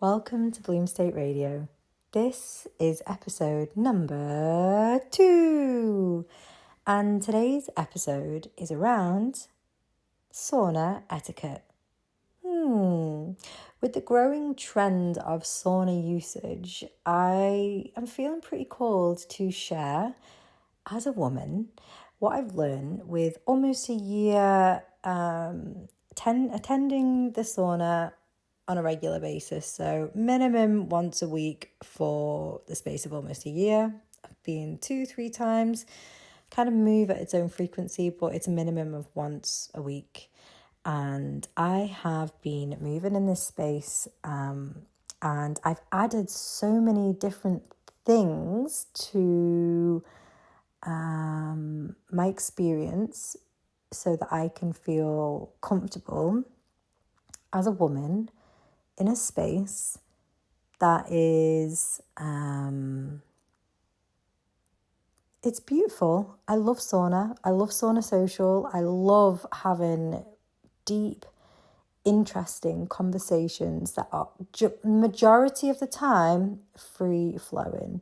Welcome to Bloom State Radio. This is episode number 2. And today's episode is around sauna etiquette. With the growing trend of sauna usage, I am feeling pretty called to share, as a woman, what I've learned with almost a year attending the sauna on a regular basis. So minimum once a week for the space of almost a year. I've been 2-3 times, kind of move at its own frequency, but it's a minimum of once a week. And I have been moving in this space and I've added so many different things to my experience so that I can feel comfortable as a woman in a space that is, it's beautiful. I love sauna. I love sauna social. I love having deep, interesting conversations that are majority of the time free flowing.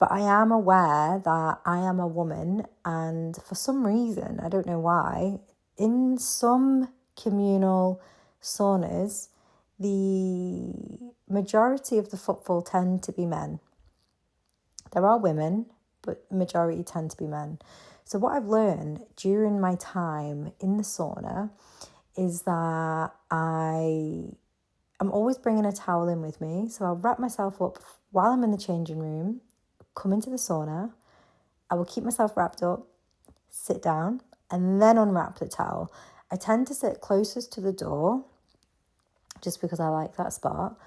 But I am aware that I am a woman, and for some reason, I don't know why, in some communal saunas, the majority of the footfall tend to be men. There are women, but the majority tend to be men. So what I've learned during my time in the sauna is that I'm always bringing a towel in with me. So I'll wrap myself up while I'm in the changing room, come into the sauna. I will keep myself wrapped up, sit down, and then unwrap the towel. I tend to sit closest to the door just because I like that spot.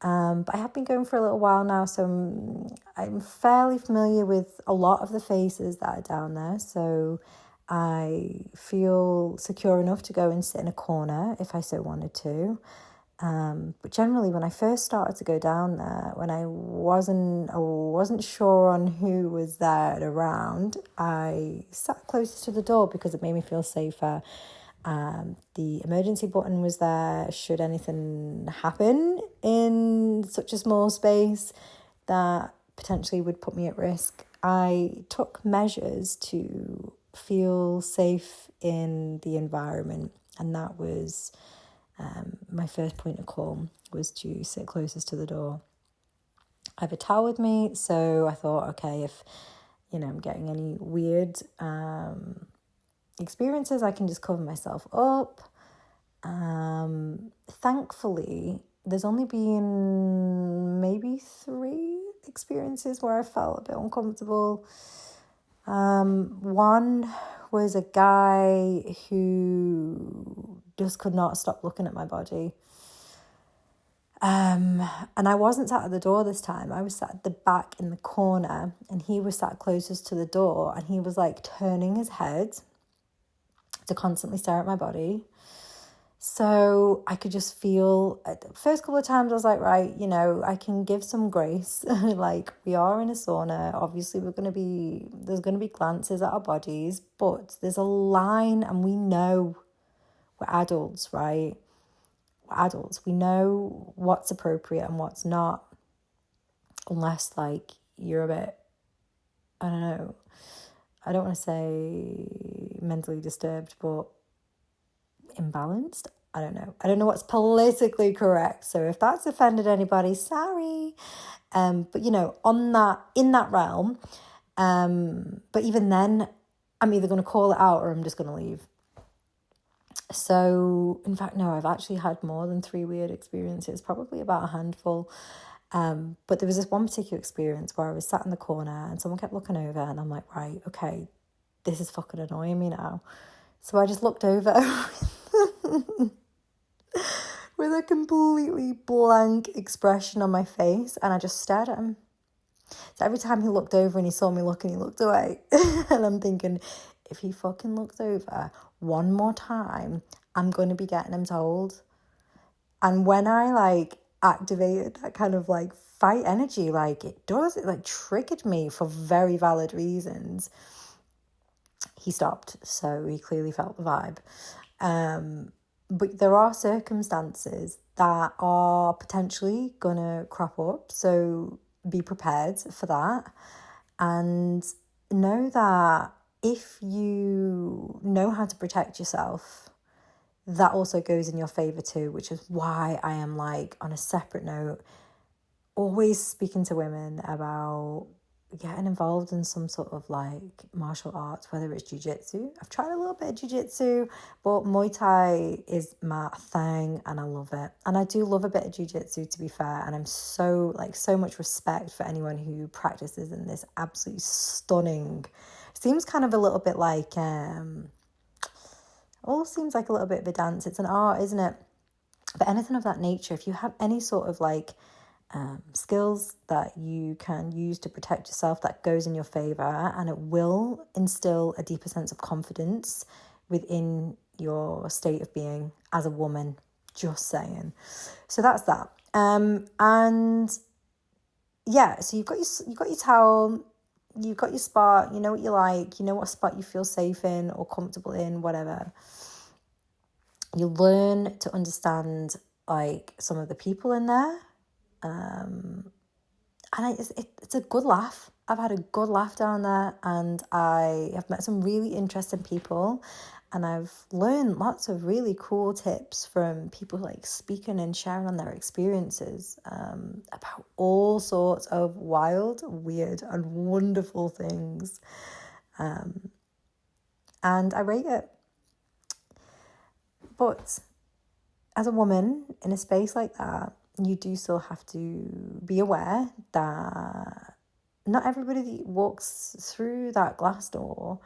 But I have been going for a little while now, so I'm fairly familiar with a lot of the faces that are down there. So I feel secure enough to go and sit in a corner if I so wanted to. But generally, when I first started to go down there, when I wasn't sure on who was there around, I sat closest to the door because it made me feel safer. The emergency button was there should anything happen in such a small space that potentially would put me at risk. I took measures to feel safe in the environment, and that was my first point of call, was to sit closest to the door. I have a towel with me, so I thought, okay, if I'm getting any weird experiences, I can just cover myself up. Thankfully, there's only been maybe 3 experiences where I felt a bit uncomfortable. One was a guy who just could not stop looking at my body. And I wasn't sat at the door this time. I was sat at the back in the corner, and he was sat closest to the door, and he was like turning his head to constantly stare at my body. So I could just feel, the first couple of times I was like, right, I can give some grace. Like, we are in a sauna. Obviously, there's going to be glances at our bodies, but there's a line, and we know we're adults, right? We're adults. We know what's appropriate and what's not, unless like you're a bit, I don't know, I don't want to say mentally disturbed, but imbalanced. I don't know what's politically correct. So if that's offended anybody, sorry. But in that realm. But even then, I'm either going to call it out or I'm just going to leave. So in fact, no, I've actually had more than 3 weird experiences, probably about a handful. But there was this one particular experience where I was sat in the corner and someone kept looking over, and I'm like, right, okay, this is fucking annoying me now. So I just looked over with a completely blank expression on my face, and I just stared at him. So every time he looked over and he saw me looking, he looked away. And I'm thinking, if he fucking looks over one more time, I'm going to be getting him told. And when I activated that kind of fight energy, it triggered me for very valid reasons. He stopped, so he clearly felt the vibe. But there are circumstances that are potentially gonna crop up. So be prepared for that, and know that if you know how to protect yourself, that also goes in your favor too, which is why I am like, on a separate note, always speaking to women about getting involved in some sort of like martial arts, whether it's jiu-jitsu. I've tried a little bit of jiu-jitsu, but Muay Thai is my thing and I love it. And I do love a bit of jiu-jitsu, to be fair, and I'm so much respect for anyone who practices in this absolutely stunning, seems kind of a little bit like all seems like a little bit of a dance. It's an art, isn't it? But anything of that nature, if you have any sort of like skills that you can use to protect yourself, that goes in your favor, and it will instill a deeper sense of confidence within your state of being as a woman. Just saying. So that's that. And yeah, so you've got your towel, you've got your spot, you know what you like, you know what spot you feel safe in or comfortable in, whatever. You learn to understand like some of the people in there. And it's a good laugh. I've had a good laugh down there, and I have met some really interesting people, and I've learned lots of really cool tips from people like speaking and sharing on their experiences about all sorts of wild, weird, and wonderful things. And I rate it. But as a woman in a space like that, you do still have to be aware that not everybody that walks through that glass door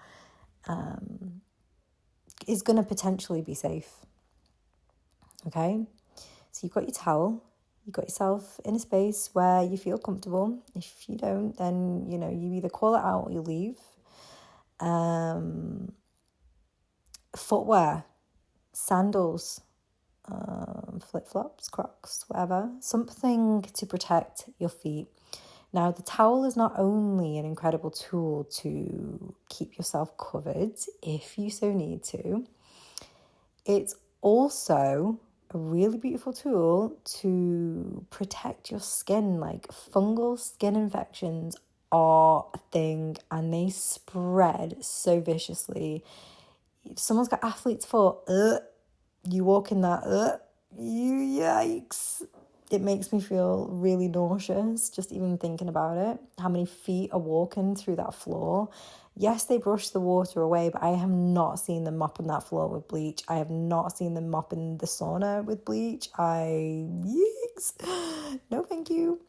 is going to potentially be safe. Okay? So you've got your towel, you've got yourself in a space where you feel comfortable. If you don't, then, you know, you either call it out or you leave. Footwear, sandals, flip-flops, Crocs, whatever, something to protect your feet. Now, the towel is not only an incredible tool to keep yourself covered if you so need to, it's also a really beautiful tool to protect your skin. Like, fungal skin infections are a thing and they spread so viciously. If someone's got athlete's foot, you walk in that, yikes. It makes me feel really nauseous just even thinking about it. How many feet are walking through that floor? Yes, they brush the water away, but I have not seen them mopping that floor with bleach. I have not seen them mopping the sauna with bleach. Yikes. No, thank you.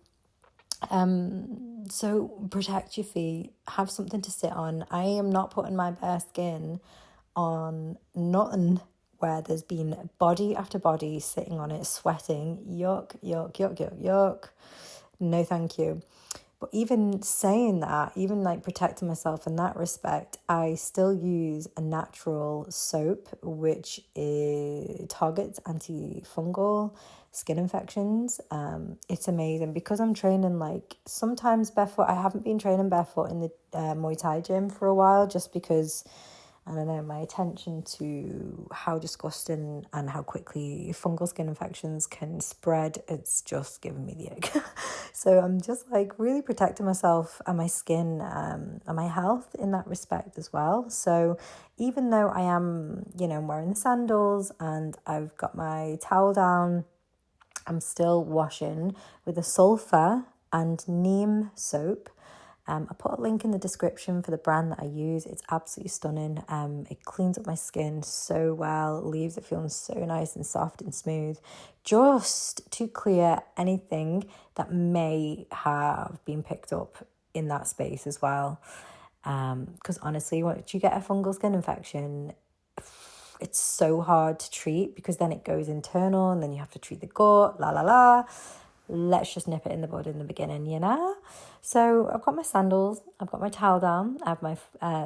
So protect your feet. Have something to sit on. I am not putting my bare skin on nothing where there's been body after body sitting on it, sweating. Yuck, yuck, yuck, yuck, yuck. No, thank you. But even saying that, even like protecting myself in that respect, I still use a natural soap, which targets antifungal skin infections. It's amazing because I'm training like sometimes barefoot. I haven't been training barefoot in the Muay Thai gym for a while just because, I don't know, my attention to how disgusting and how quickly fungal skin infections can spread, it's just giving me the ick. So I'm just like really protecting myself and my skin and my health in that respect as well. So even though I am, you know, wearing the sandals and I've got my towel down, I'm still washing with a sulfur and neem soap. I put a link in the description for the brand that I use. It's absolutely stunning. It cleans up my skin so well, leaves it feeling so nice and soft and smooth, just to clear anything that may have been picked up in that space as well. Because honestly, once you get a fungal skin infection, it's so hard to treat because then it goes internal and then you have to treat the gut, Let's just nip it in the bud in the beginning, you know? So I've got my sandals, I've got my towel down, I have my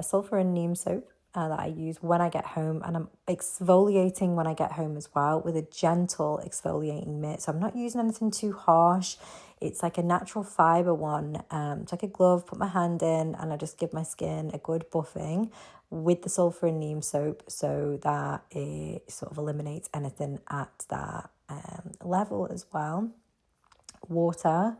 sulfur and neem soap that I use when I get home, and I'm exfoliating when I get home as well with a gentle exfoliating mitt. So I'm not using anything too harsh. It's like a natural fibre one. It's like a glove, put my hand in, and I just give my skin a good buffing with the sulfur and neem soap so that it sort of eliminates anything at that level as well. Water.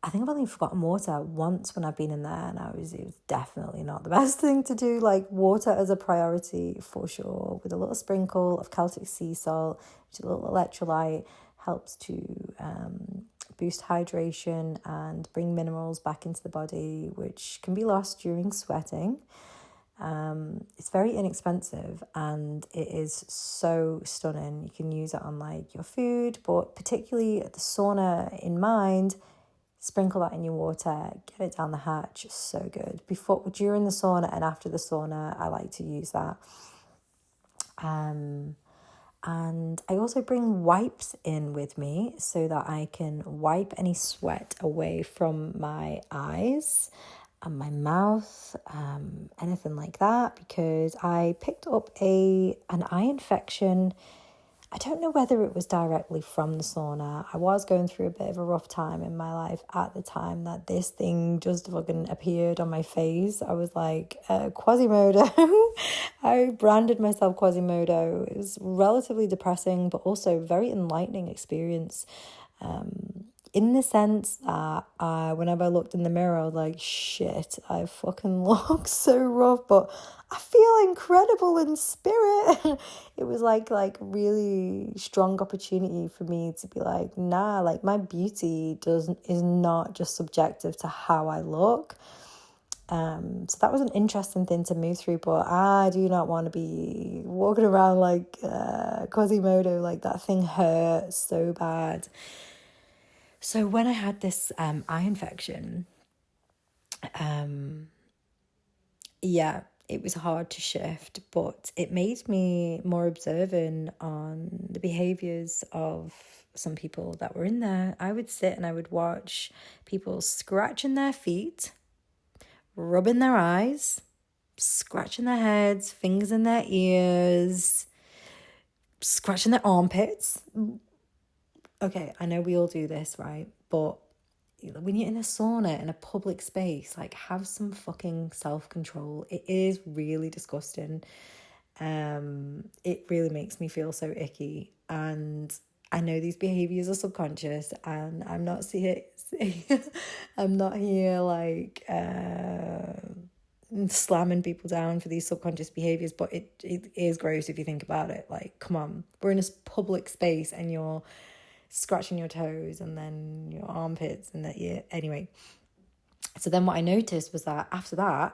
I think I've only forgotten water once when I've been in there, and it was definitely not the best thing to do. Like, water as a priority for sure, with a little sprinkle of Celtic sea salt, which is a little electrolyte, helps to boost hydration and bring minerals back into the body, which can be lost during sweating. It's very inexpensive and it is so stunning. You can use it on like your food, but particularly the sauna in mind. Sprinkle that in your water, get it down the hatch, so good. During the sauna and after the sauna, I like to use that. And I also bring wipes in with me so that I can wipe any sweat away from my eyes and my mouth, anything like that, because I picked up an eye infection. I don't know whether it was directly from the sauna. I was going through a bit of a rough time in my life at the time that this thing just fucking appeared on my face. I was like, Quasimodo. I branded myself Quasimodo. It was relatively depressing, but also very enlightening experience. In the sense that whenever I looked in the mirror, I was like, shit, I fucking look so rough, but I feel incredible in spirit. It was like really strong opportunity for me to be like, nah, like my beauty is not just subjective to how I look. So that was an interesting thing to move through, but I do not want to be walking around like Quasimodo. Like, that thing hurt so bad. So when I had this eye infection, it was hard to shift, but it made me more observant on the behaviours of some people that were in there. I would sit and I would watch people scratching their feet, rubbing their eyes, scratching their heads, fingers in their ears, scratching their armpits. Okay, I know we all do this, right? But when you're in a sauna, in a public space, like, have some fucking self-control. It is really disgusting. It really makes me feel so icky. And I know these behaviours are subconscious, and I'm not I'm not here like slamming people down for these subconscious behaviours, but it is gross if you think about it. Like, come on, we're in a public space and you're scratching your toes and then your armpits and that. Yeah, anyway, so then what I noticed was that after that,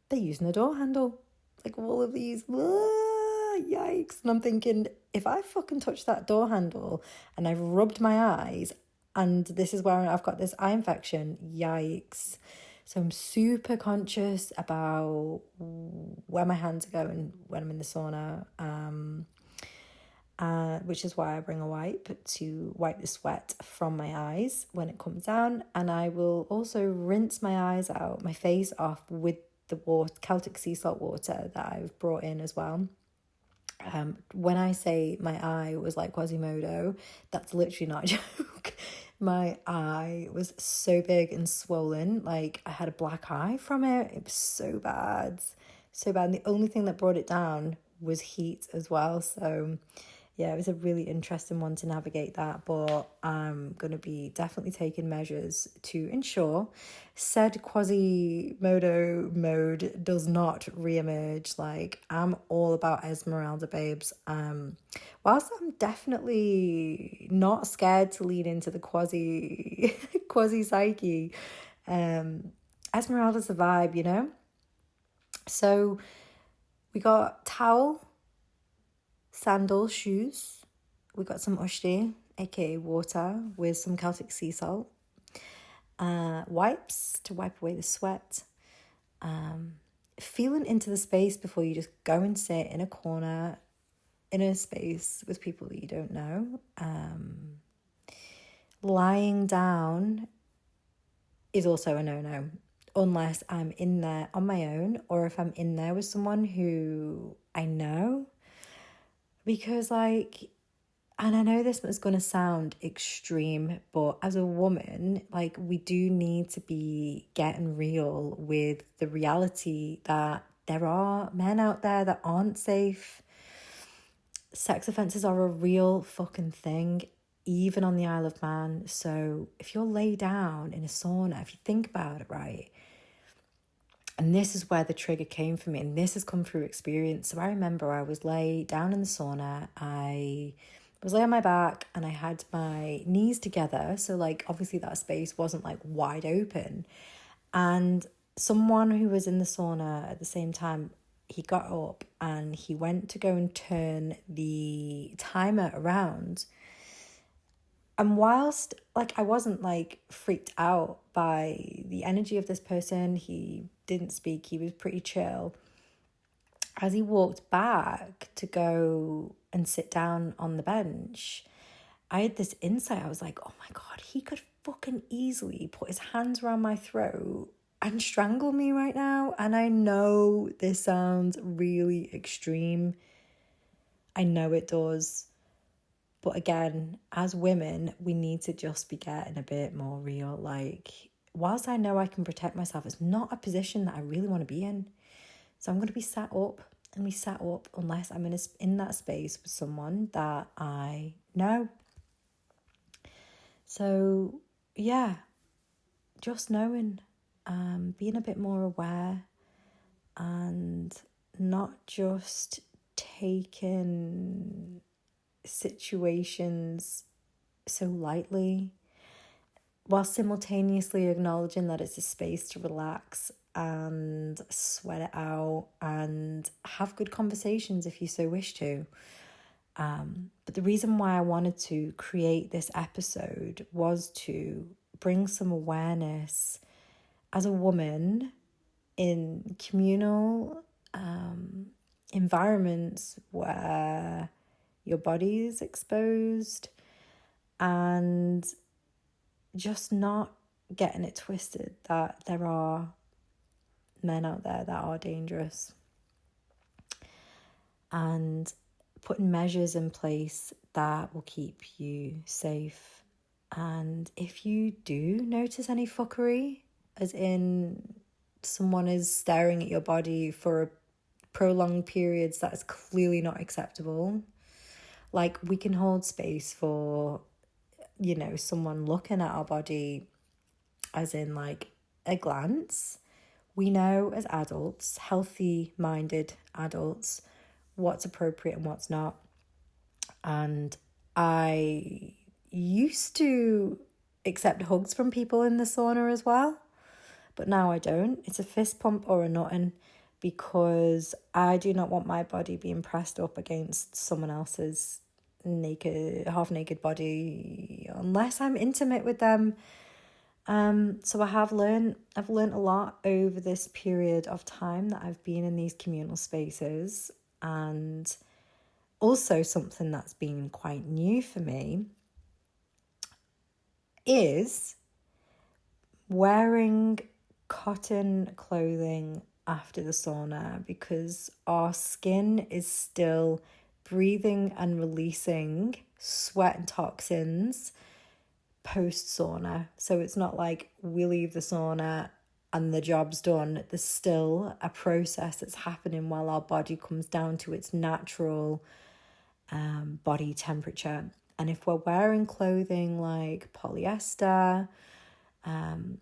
they're using the door handle, like all of these, yikes. And I'm thinking, if I fucking touch that door handle and I've rubbed my eyes and this is where I've got this eye infection, yikes. So I'm super conscious about where my hands are going when I'm in the sauna, which is why I bring a wipe to wipe the sweat from my eyes when it comes down. And I will also rinse my eyes out, my face off with the Celtic sea salt water that I've brought in as well. When I say my eye was like Quasimodo, that's literally not a joke. My eye was so big and swollen, like I had a black eye from it. It was so bad. And the only thing that brought it down was heat as well. So yeah, it was a really interesting one to navigate that, but I'm going to be definitely taking measures to ensure said Quasimodo mode does not reemerge. Like, I'm all about Esmeralda, babes. Whilst I'm definitely not scared to lean into the quasi psyche, Esmeralda's the vibe, you know? So we got towel, sandals, shoes. We got some ushti, aka water, with some Celtic sea salt. Wipes to wipe away the sweat. Feeling into the space before you just go and sit in a corner in a space with people that you don't know. Lying down is also a no-no, unless I'm in there on my own or if I'm in there with someone who I know. Because, like, and I know this is going to sound extreme, but as a woman, like, we do need to be getting real with the reality that there are men out there that aren't safe. sex offences are a real fucking thing, even on the Isle of Man. So if you're laid down in a sauna, if you think about it, right, and this is where the trigger came for me, and this has come through experience. So I remember I was laid down in the sauna. I was lay on my back and I had my knees together. So like obviously that space wasn't like wide open. And someone who was in the sauna at the same time, he got up and he went to go and turn the timer around. And whilst like I wasn't like freaked out by the energy of this person, he didn't speak, he was pretty chill. As he walked back to go and sit down on the bench, I had this insight. I was like, oh my God, he could fucking easily put his hands around my throat and strangle me right now. And I know this sounds really extreme. I know it does. But again, as women, we need to just be getting a bit more real. Like, whilst I know I can protect myself, it's not a position that I really want to be in. So I'm going to be sat up and be sat up unless I'm in that space with someone that I know. So, yeah, just knowing, being a bit more aware and not just taking situations so lightly, while simultaneously acknowledging that it's a space to relax and sweat it out and have good conversations if you so wish to. But the reason why I wanted to create this episode was to bring some awareness as a woman in communal environments where your body is exposed, and just not getting it twisted that there are men out there that are dangerous, and putting measures in place that will keep you safe. And if you do notice any fuckery, as in someone is staring at your body for prolonged periods, that is clearly not acceptable. Like, we can hold space for, you know, someone looking at our body as in like a glance. We know as adults, healthy-minded adults, what's appropriate and what's not. And I used to accept hugs from people in the sauna as well, but now I don't. It's a fist pump or a nothing, because I do not want my body being pressed up against someone else's half naked body unless I'm intimate with them. So I've learned a lot over this period of time that I've been in these communal spaces. And also something that's been quite new for me is wearing cotton clothing after the sauna, because our skin is still breathing and releasing sweat and toxins post sauna. So it's not like we leave the sauna and the job's done. There's still a process that's happening while our body comes down to its natural body temperature. And if we're wearing clothing like polyester,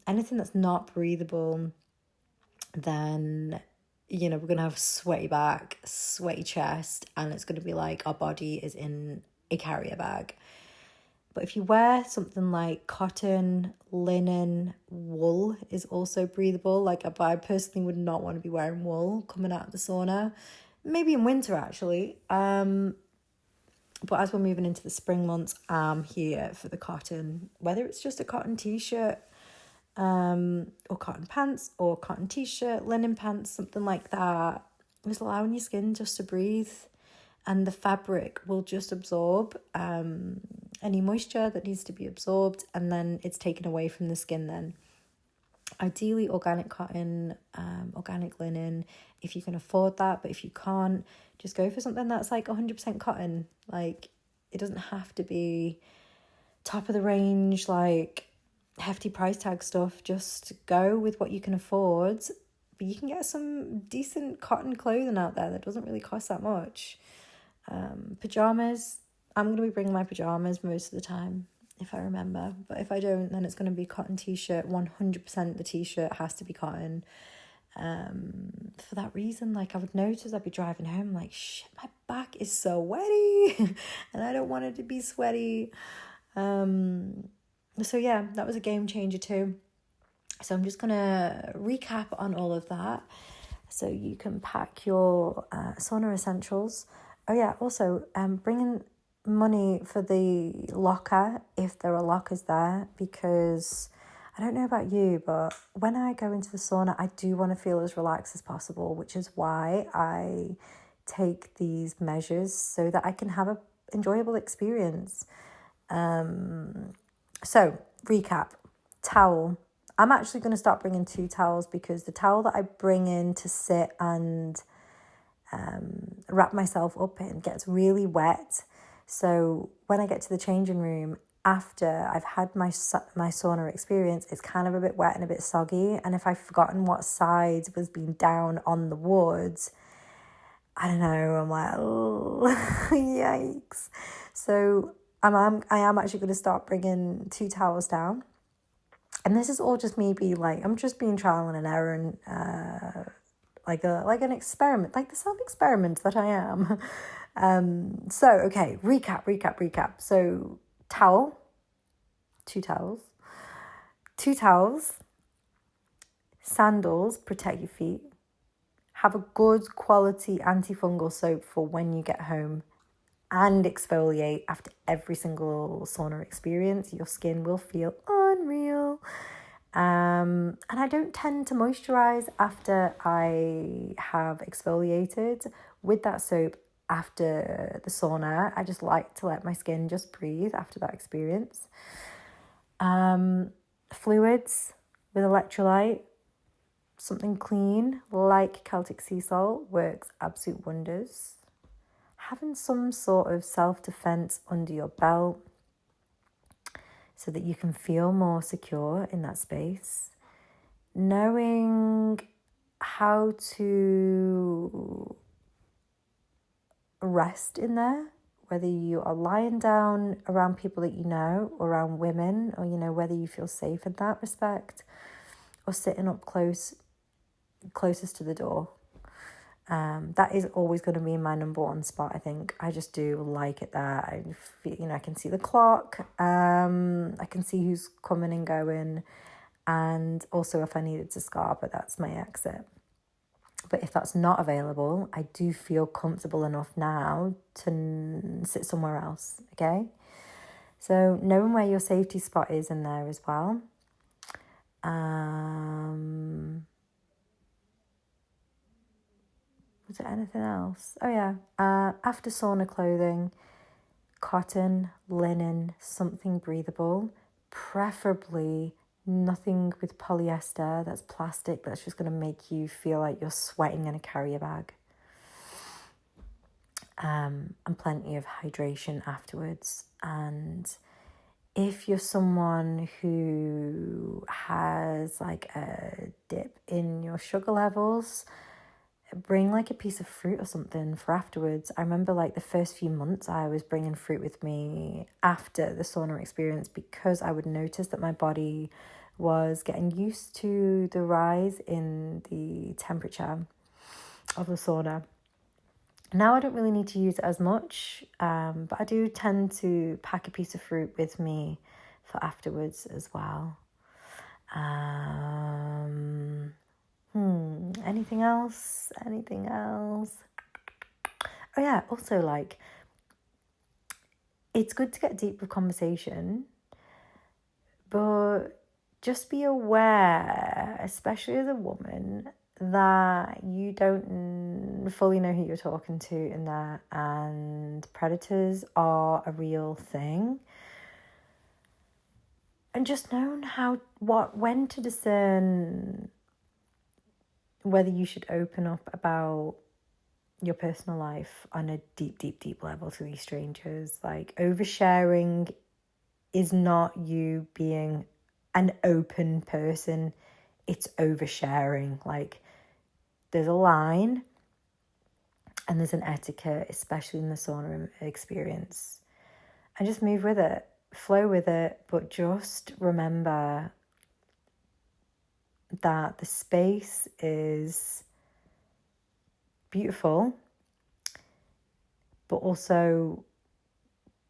anything that's not breathable, then, you know, we're going to have sweaty back, sweaty chest, and it's going to be like our body is in a carrier bag. But if you wear something like cotton, linen, wool is also breathable. Like, I personally would not want to be wearing wool coming out of the sauna. Maybe in winter, actually. But as we're moving into the spring months, I'm here for the cotton. Whether it's just a cotton t-shirt, or cotton pants, or cotton t-shirt, linen pants, something like that. Just allowing your skin just to breathe, and the fabric will just absorb any moisture that needs to be absorbed, and then it's taken away from the skin then. Ideally organic cotton, organic linen, if you can afford that. But if you can't, just go for something that's like 100% cotton. Like, it doesn't have to be top of the range, like hefty price tag stuff. Just go with what you can afford. But you can get some decent cotton clothing out there that doesn't really cost that much. Pajamas, I'm going to be bringing my pajamas most of the time, if I remember. But if I don't, then it's going to be cotton t-shirt. 100% the t-shirt has to be cotton. For that reason, like I would notice I'd be driving home like, shit, my back is so sweaty and I don't want it to be sweaty. So yeah, that was a game changer too. So I'm just gonna recap on all of that so you can pack your sauna essentials. Oh yeah, also bring in money for the locker if there are lockers there, because I don't know about you, but when I go into the sauna, I do want to feel as relaxed as possible, which is why I take these measures so that I can have an enjoyable experience. So, recap. Towel. I'm actually going to start bringing 2 towels, because the towel that I bring in to sit and wrap myself up in gets really wet. So when I get to the changing room, after I've had my sauna experience, it's kind of a bit wet and a bit soggy. And if I've forgotten what side was being down on the wards, I don't know, I'm like, oh, yikes. So I am actually going to start bringing 2 towels down. And this is all just me I'm just being trial and error, and like an experiment, like the self-experiment that I am. So, okay, recap. So, 2 towels, 2 towels, sandals, protect your feet. Have a good quality antifungal soap for when you get home, and exfoliate after every single sauna experience. Your skin will feel unreal. And I don't tend to moisturize after I have exfoliated with that soap after the sauna. I just like to let my skin just breathe after that experience. Fluids with electrolyte, something clean like Celtic sea salt works absolute wonders. Having some sort of self-defense under your belt so that you can feel more secure in that space. Knowing how to rest in there, whether you are lying down around people that you know, or around women, or whether you feel safe in that respect, or sitting up closest to the door. That is always going to be my number 1 spot. I think I just do like it there. I feel, I can see the clock. I can see who's coming and going, and also if I needed to scarp, but that's my exit. But if that's not available, I do feel comfortable enough now to sit somewhere else. Okay, so knowing where your safety spot is in there as well. Was there anything else? Oh yeah, after sauna clothing, cotton, linen, something breathable, preferably nothing with polyester that's plastic, that's just going to make you feel like you're sweating in a carrier bag. And plenty of hydration afterwards. And if you're someone who has like a dip in your sugar levels, bring like a piece of fruit or something for afterwards. I remember like the first few months I was bringing fruit with me after the sauna experience, because I would notice that my body was getting used to the rise in the temperature of the sauna. Now I don't really need to use it as much, but I do tend to pack a piece of fruit with me for afterwards as well. Anything else? Oh yeah, also like, it's good to get deep with conversation, but just be aware, especially as a woman, that you don't fully know who you're talking to in there, and predators are a real thing. And just knowing when to discern whether you should open up about your personal life on a deep level to these strangers. Like, oversharing is not you being an open person, it's oversharing. Like, there's a line, And there's an etiquette, especially in the sauna experience. And just move with it, flow with it, but just remember that the space is beautiful, but also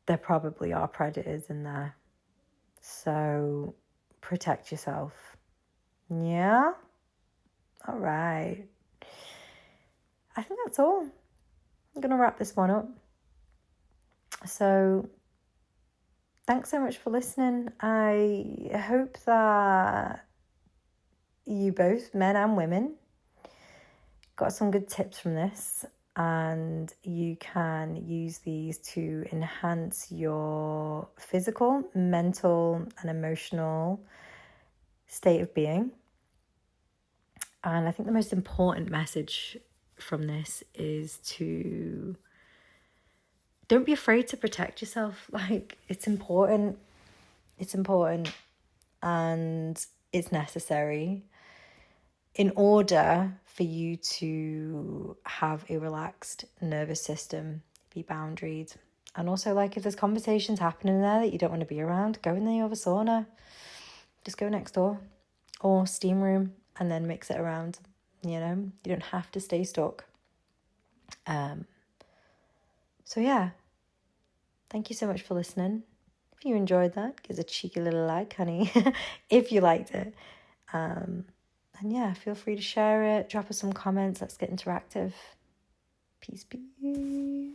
there probably are predators in there. So protect yourself. Yeah? All right. I think that's all. I'm going to wrap this one up. So thanks so much for listening. I hope that you both, men and women, got some good tips from this, and you can use these to enhance your physical, mental, and emotional state of being. And I think the most important message from this is to don't be afraid to protect yourself. Like, it's important. It's important, and it's necessary in order for you to have a relaxed nervous system, be boundaried. And also, like, if there's conversations happening there that you don't want to be around, go in the other sauna. Just go next door or steam room and then mix it around. You know, you don't have to stay stuck. So yeah, thank you so much for listening. If you enjoyed that, give us a cheeky little like, honey, if you liked it. And yeah, feel free to share it, drop us some comments, let's get interactive. Peace, peace.